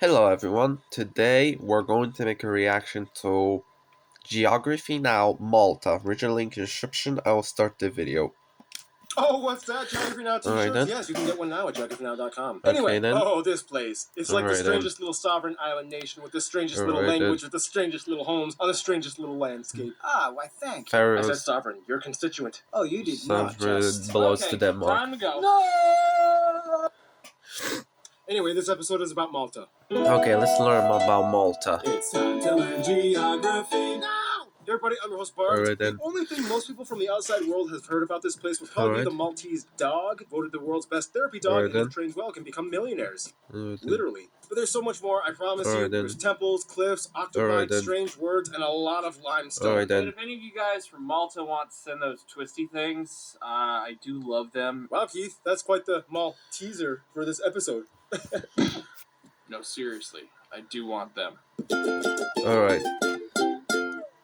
Hello everyone, today we're going to make a reaction to Geography Now Malta. Original link in the description, I will start the video. Oh, what's that? Geography Now Alright t-shirts? then. Yes, you can get one now at geographynow.com. Okay Anyway, then. this place. It's like the Alright then. strangest little sovereign island nation with the strangest little Alright then. language, with the strangest little homes, on the strangest little landscape. Ah, why thank you. I said Pharaoh's sovereign, your constituent. Oh, you did not sovereign just... belongs Okay, to Denmark. time to go. No! Anyway, this episode is about Malta. Okay, let's learn about Malta. It's time to learn geography now! Hey everybody, I'm your host Bart. Alright then. The only thing most people from the outside world have heard about this place would probably be the Maltese dog, voted the world's best therapy dog, and if trained well can become millionaires. Literally. But there's so much more, I promise you. There's temples, cliffs, octopi, strange words, and a lot of limestone. And if any of you guys from Malta want to send those twisty things, I do love them. Wow, Keith, that's quite the Malteser for this episode. No, seriously, I do want them. Alright.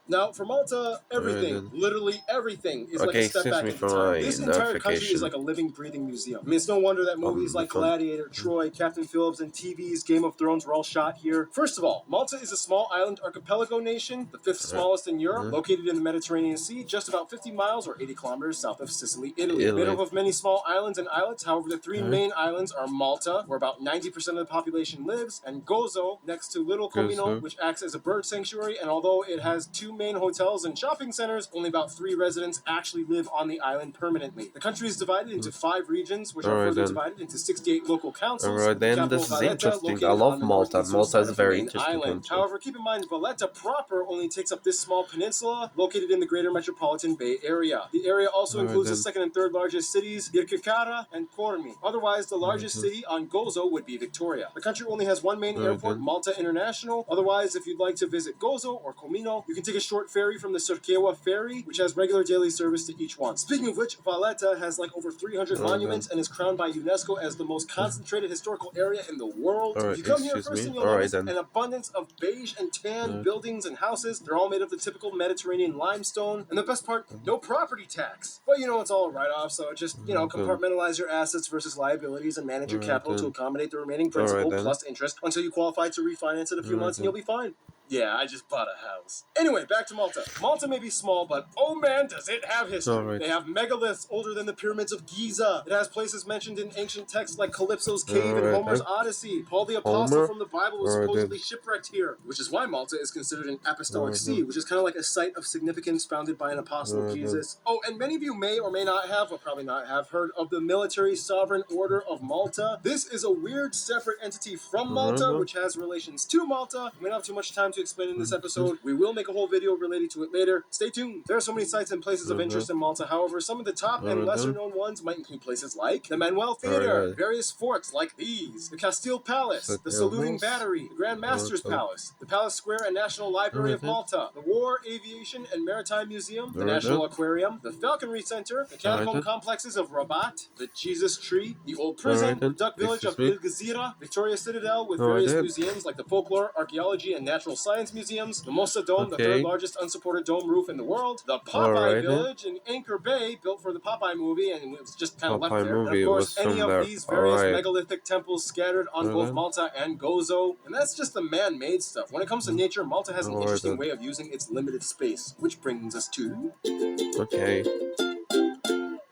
Now, for Malta, everything, literally everything, is like a step back in time. This entire country is like a living, breathing museum. I mean, it's no wonder that movies like Gladiator, Troy, Captain Phillips, and TV's Game of Thrones were all shot here. First of all, Malta is a small island archipelago nation, the fifth smallest in Europe, located in the Mediterranean Sea, just about 50 miles or 80 kilometers south of Sicily, Italy. Made up of many small islands and islets, however, the three main islands are Malta, where about 90% of the population lives, and Gozo, next to Little Comino, which acts as a bird sanctuary, and although it has two main hotels and shopping centers, only about 3 residents actually live on the island permanently. The country is divided into 5 regions, which are further divided into 68 local councils. Alright then, this is interesting. I love Malta. Malta is a very interesting country. However, keep in mind, Valletta proper only takes up this small peninsula located in the greater metropolitan Bay Area. The area also includes the second and third largest cities, Birkirkara and Kormi. Otherwise, the largest city on Gozo would be Victoria. The country only has one main airport, Malta International. Otherwise, if you'd like to visit Gozo or Comino, you can take a short ferry from the Surkewa ferry, which has regular daily service to each one. Speaking of which, Valletta has like over 300 monuments and is crowned by UNESCO as the most concentrated historical area in the world. If you come here first, you'll notice an abundance of beige and tan buildings and houses. They're all made of the typical Mediterranean limestone. And the best part, no property tax. But you know, it's all a write-off, so just, you know, compartmentalize your assets versus liabilities and manage your capital to accommodate the remaining principal plus interest until you qualify to refinance in a few months and you'll be fine. Yeah, I just bought a house. Anyway, back to Malta. Malta may be small, but oh man, does it have history. They have megaliths older than the pyramids of Giza. It has places mentioned in ancient texts like Calypso's cave and Homer's Odyssey. Paul the Apostle from the Bible was supposedly shipwrecked here, which is why Malta is considered an apostolic see, which is kind of like a site of significance founded by an apostle of Jesus. Oh, and many of you may or may not have, or probably not have, heard of the Military Sovereign Order of Malta. This is a weird separate entity from Malta, which has relations to Malta. We don't have too much time to explain in this episode. We will make a whole video related to it later. Stay tuned. There are so many sites and places of interest in Malta. However, some of the top and lesser known ones might include places like the Manuel Theater, various forts like these, the Castile Palace, the Saluting Battery, the Grand Master's Palace, the Palace Square and National Library of Malta, the War, Aviation and Maritime Museum, the National Aquarium, the Falconry Center, the catacomb complexes of Rabat, the Jesus Tree, the Old Prison, the Duck Village of El Gezira, Victoria Citadel with various museums like the Folklore, Archaeology and Natural Science Museums, the Mosa Dome, the third largest unsupported dome roof in the world, the Popeye Village in Anchor Bay, built for the Popeye movie, and it was just kind of left there. And of course, any of these various megalithic temples scattered on both Malta and Gozo. And that's just the man-made stuff. When it comes to nature, Malta has an interesting way of using its limited space, which brings us to...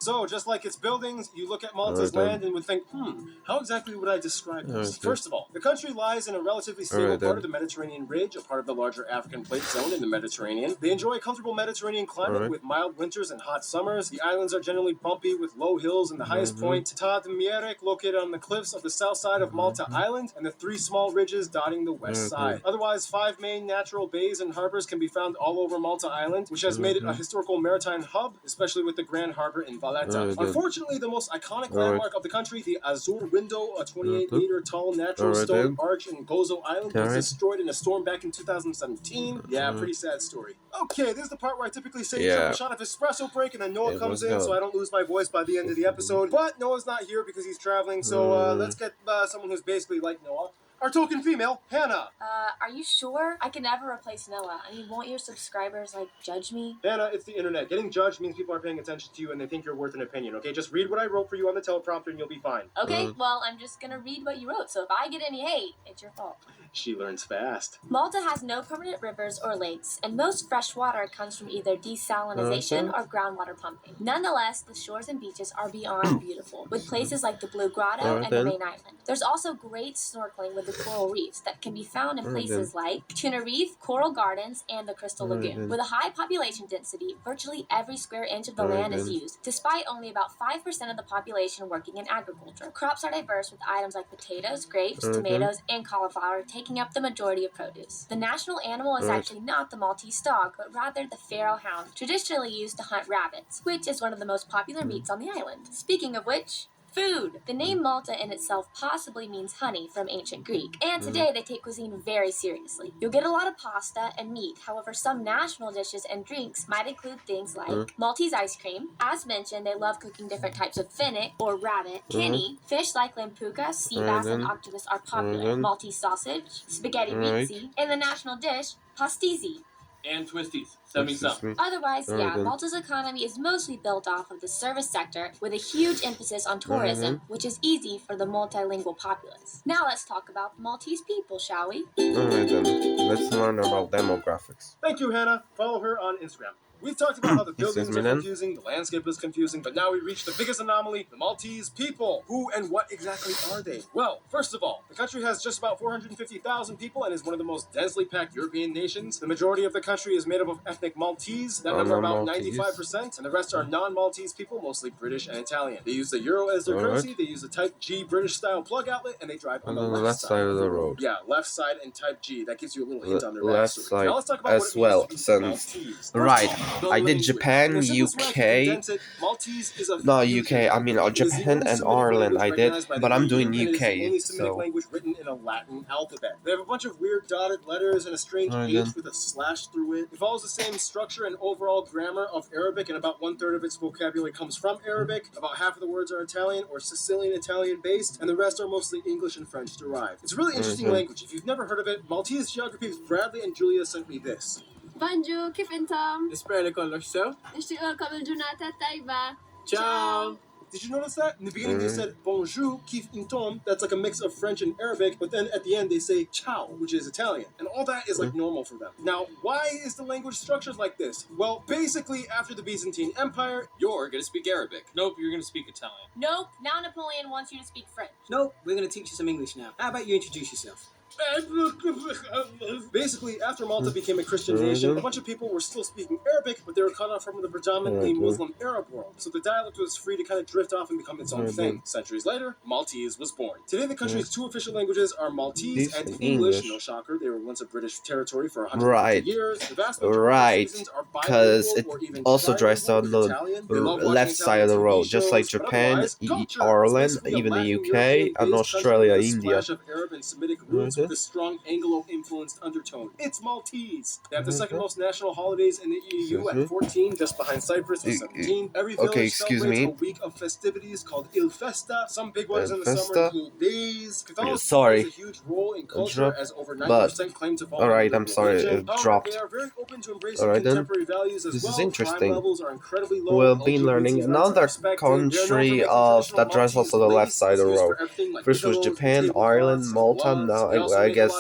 So, just like its buildings, you look at Malta's land and would think, how exactly would I describe this? First of all, the country lies in a relatively stable part of the Mediterranean ridge, a part of the larger African plate zone in the Mediterranean. They enjoy a comfortable Mediterranean climate with mild winters and hot summers. The islands are generally bumpy with low hills, and the highest point, Tad Mierek, located on the cliffs of the south side of Malta Island, and the 3 small ridges dotting the west side. Otherwise, 5 main natural bays and harbors can be found all over Malta Island, which has made it a historical maritime hub, especially with the Grand Harbor in Valletta. Unfortunately, the most iconic landmark of the country, the Azur Window, a 28-meter tall natural stone arch in Gozo Island, was destroyed in a storm back in 2017. Yeah, pretty sad story. Okay, this is the part where I typically say triple shot of espresso break, and then Noah comes in so I don't lose my voice by the end of the episode. But Noah's not here because he's traveling, so let's get someone who's basically like Noah. Our token female, Hannah. Are you sure? I can never replace Noah. I mean, won't your subscribers, judge me? Hannah, it's the internet. Getting judged means people are paying attention to you and they think you're worth an opinion, okay? Just read what I wrote for you on the teleprompter and you'll be fine. Okay, well, I'm just gonna read what you wrote, so if I get any hate, it's your fault. She learns fast. Malta has no permanent rivers or lakes, and most fresh water comes from either desalination or groundwater pumping. Nonetheless, the shores and beaches are beyond beautiful, with places like the Blue Grotto and the main island. There's also great snorkeling with the coral reefs that can be found in places like Tuna Reef, Coral Gardens, and the Crystal Lagoon. With a high population density, virtually every square inch of the land is used, despite only about 5% of the population working in agriculture. Crops are diverse with items like potatoes, grapes, tomatoes, and cauliflower taking up the majority of produce. The national animal is actually not the Maltese dog, but rather the Pharaoh hound, traditionally used to hunt rabbits, which is one of the most popular meats on the island. Speaking of which, food! The name Malta in itself possibly means honey from ancient Greek, and today they take cuisine very seriously. You'll get a lot of pasta and meat, however some national dishes and drinks might include things like Maltese ice cream. As mentioned, they love cooking different types of finnick or rabbit, kidney, fish like lampuka, sea bass, and octopus are popular, Maltese sausage, spaghetti rizzi, and the national dish, pastizzi. And twisties. Send me some. Otherwise, Malta's economy is mostly built off of the service sector with a huge emphasis on tourism, which is easy for the multilingual populace. Now let's talk about the Maltese people, shall we? Alright then, let's learn about demographics. Thank you, Hannah. Follow her on Instagram. We've talked about how the buildings are confusing, the landscape is confusing, but now we reach the biggest anomaly, the Maltese people. Who and what exactly are they? Well, first of all, the country has just about 450,000 people and is one of the most densely packed European nations. The majority of the country is made up of ethnic Maltese, that number about 95%, and the rest are non-Maltese people, mostly British and Italian. They use the euro as their currency, they use the Type G British-style plug outlet, and they drive on the left side of the road. Yeah, left side and Type G. That gives you a little hint on their left backstory. side Now let's talk about as well, since I did Japan, UK, not UK, I mean Japan and Ireland I did, but I'm doing UK, so language written in a Latin alphabet. They have a bunch of weird dotted letters and a strange H with a slash through it. It follows the same structure and overall grammar of Arabic, and about 1/3 of its vocabulary comes from Arabic. About half of the words are Italian or Sicilian Italian based, and the rest are mostly English and French derived. It's a really interesting language. If you've never heard of it, Maltese Geography's Bradley and Julia sent me this. Bonjour, كيف انتم؟ نسبر لكم لشو؟ نشتاق لكم الجنات الطيبة. Ciao. Did you notice that? In the beginning they said bonjour, kif intom, that's like a mix of French and Arabic, but then at the end they say ciao, which is Italian. And all that is like normal for them. Now, why is the language structured like this? Well, basically, after the Byzantine Empire, You're gonna speak Arabic. Nope, you're gonna speak Italian. Nope, now Napoleon wants you to speak French. No, we're going to teach you some English now. How about you introduce yourself? basically, after Malta became a Christian nation, a bunch of people were still speaking Arabic, but they were cut off from the predominantly Muslim Arab world. So the dialect was free to kind of drift off and become its own thing. Centuries later, Maltese was born. Today, the country's two official languages are Maltese and English. No shocker, they were once a British territory for 150 years. The vast majority of citizens are because it or even also drives on the left side of the road, just like Japan, Ireland, even the UK, and Australia, India. Of Arab and Semitic roots with a strong Anglo-influenced undertone. It's Maltese. They have the second most national holidays in the EU at 14, just behind Cyprus with 17. Every village celebrates a week of festivities called Il Festa. Some big ones in the summer include days. Catholicism plays a huge role in culture as over 90% claim to follow. Alright, I'm sorry, it dropped. They are very open to embracing contemporary values as this well. is interesting. Crime levels are incredibly low. We've been learning another country that drives also the left side of the road. First was Japan, Ireland, Malta, now I guess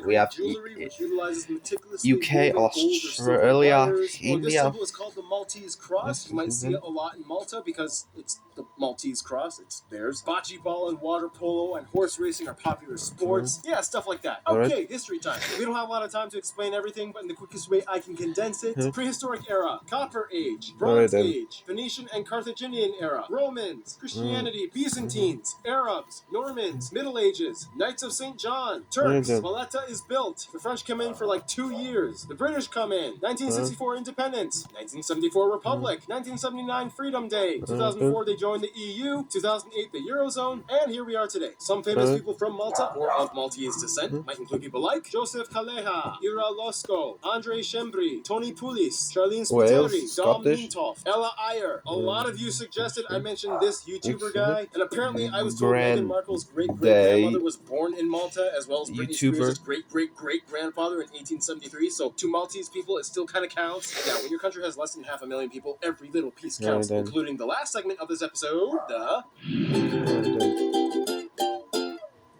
we have UK, Australia, India. This symbol is called the Maltese cross. You might see it a lot in Malta because it's the Maltese cross. It's theirs. Bocce ball and water polo and horse racing are popular sports. Yeah, stuff like that. Okay, history time. We don't have a lot of time to explain everything, but in the quickest way I can condense it. Prehistoric era, Copper Age, Bronze Age, Phoenician and Carthaginian era, Romans, Christianity, Byzantines, Arabs, Normans, Middle Ages, Knights of St. John, Turks, Turks. then. Malta is built. The French come in for like 2 years. The British come in. 1964 independence. 1974 republic. 1979 Freedom Day. 2004 they joined the EU. 2008 the Eurozone. And here we are today. Some famous people from Malta or of Maltese descent might include people like Joseph Kaleha, Ira Losko, Andre Shembri, Tony Pulis, Charlene Wales, Spiteri, Dom Scottish. Mintoff, Ella Iyer. A lot of you suggested I mentioned this YouTuber guy, and apparently I was told Grand Meghan Markle's great Day. grandmother was born in Malta, as well as Britney Spears' YouTuber. great grandfather in 1873. So to Maltese people, it still kind of counts. Yeah, when your country has less than 500,000 people, every little piece counts, then. including the last segment of this episode, the.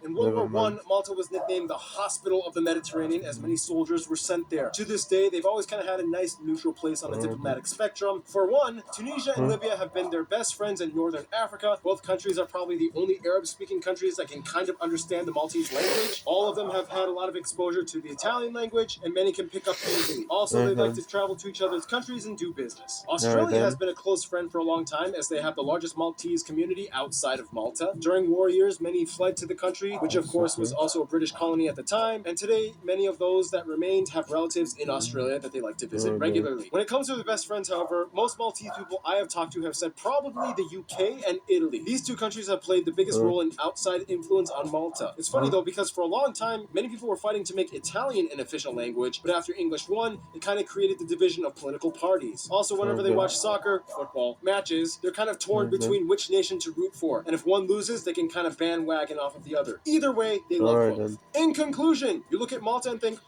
In World Never War mind. I, Malta was nicknamed the Hospital of the Mediterranean as many soldiers were sent there. To this day, they've always kind of had a nice neutral place on the diplomatic spectrum. For one, Tunisia and Libya have been their best friends in northern Africa. Both countries are probably the only Arab-speaking countries that can kind of understand the Maltese language. All of them have had a lot of exposure to the Italian language, and many can pick up easily. Also, they like to travel to each other's countries and do business. Australia has been a close friend for a long time, as they have the largest Maltese community outside of Malta. During war years, many fled to the country, which of course was also a British colony at the time, and today many of those that remained have relatives in Australia that they like to visit regularly. When it comes to their best friends, however, most Maltese people I have talked to have said probably the UK and Italy. These two countries have played the biggest role in outside influence on Malta. It's funny though, because for a long time, many people were fighting to make Italian an official language, but after English won, it kind of created the division of political parties. Also, whenever they watch soccer, football, matches, they're kind of torn between which nation to root for, and if one loses, they can kind of bandwagon off of the other. Either way, they love both. In conclusion, you look at Malta and think,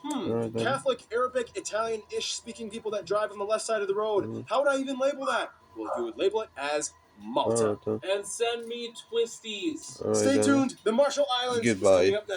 Catholic, Arabic, Italian-ish speaking people that drive on the left side of the road. How would I even label that? Well, you would label it as Malta. And send me twisties. Stay tuned. The Marshall Islands is Goodbye. coming up next.